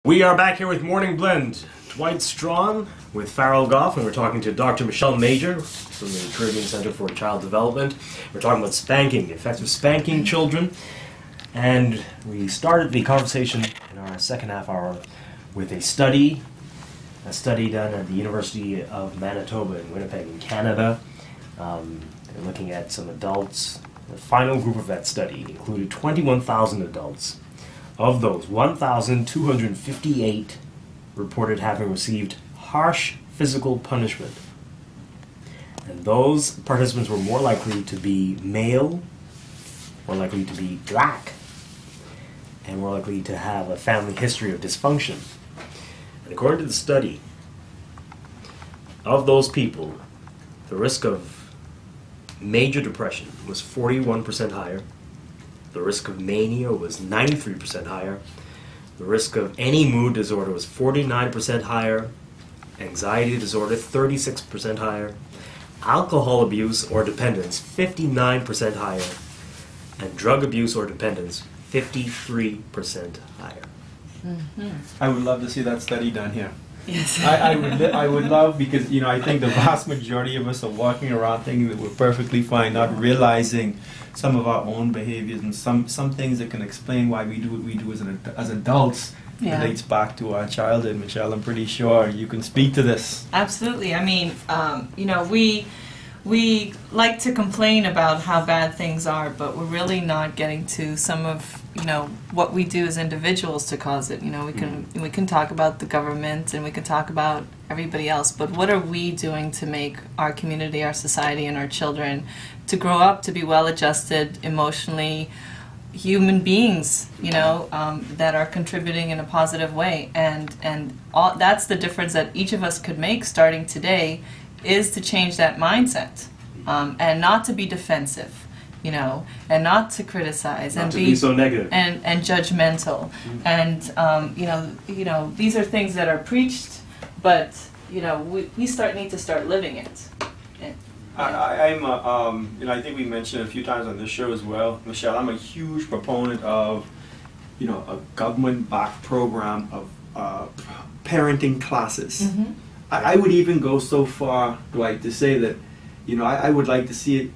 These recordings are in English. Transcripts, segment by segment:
We are back here with Morning Blend. Dwight Strawn with Farrell Goff, and we're talking to Dr. Michelle Major from the Caribbean Center for Child Development. We're talking about spanking, the effects of spanking children. And we started the conversation in our second half hour with a study done at the University of Manitoba in Winnipeg in Canada. They're looking at some adults. The final group of that study included 21,000 adults. Of those, 1,258 reported having received harsh physical punishment. And those participants were more likely to be male, more likely to be black, and more likely to have a family history of dysfunction. And according to the study, of those people, the risk of major depression was 41% higher. The risk of mania was 93% higher. The risk of any mood disorder was 49% higher. Anxiety disorder, 36% higher. Alcohol abuse or dependence, 59% higher. And drug abuse or dependence, 53% higher. Mm-hmm. I would love to see that study done here. Yes. I would love, because I think the vast majority of us are walking around thinking that we're perfectly fine, not realizing some of our own behaviors and some things that can explain why we do what we do as adults. Yeah. Relates back to our childhood. Michelle, I'm pretty sure you can speak to this. Absolutely. I mean, we like to complain about how bad things are, but we're really not getting to some of what we do as individuals to cause it. We can talk about the government and we can talk about everybody else, but what are we doing to make our community, our society, and our children to grow up to be well-adjusted, emotionally human beings, that are contributing in a positive way, and that's the difference that each of us could make starting today, is to change that mindset, and not to be defensive. And not to criticize, not and to be so negative and judgmental, and these are things that are preached, but we need to start living it. I think we mentioned a few times on this show as well, Michelle, I'm a huge proponent of a government-backed program of parenting classes. Mm-hmm. I would even go so far, Dwight, to say that I would like to see it.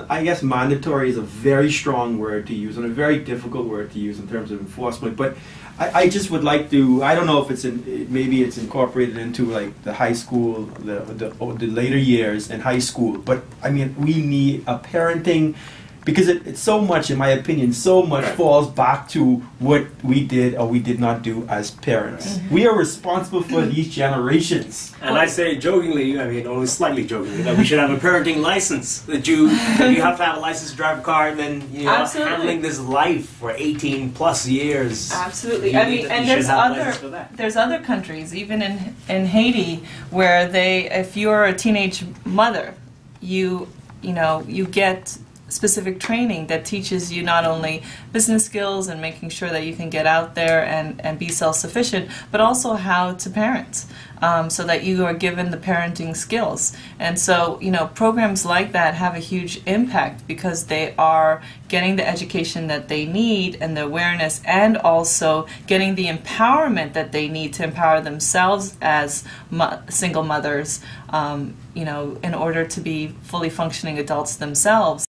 I guess mandatory is a very strong word to use and a very difficult word to use in terms of enforcement, but I just would like to, I don't know if maybe it's incorporated into like the high school, the later years in high school, but I mean, we need a parenting, because it's so much, in my opinion, falls back to what we did or we did not do as parents. Mm-hmm. We are responsible for these generations. And I say jokingly, only slightly jokingly, that we should have a parenting license. That you have to have a license to drive a car, and then handling this life for 18 plus years. Absolutely. And there's other countries, even in Haiti, where if you're a teenage mother, you get specific training that teaches you not only business skills and making sure that you can get out there and be self-sufficient, but also how to parent, so that you are given the parenting skills. And so, programs like that have a huge impact because they are getting the education that they need and the awareness, and also getting the empowerment that they need to empower themselves as single mothers, in order to be fully functioning adults themselves.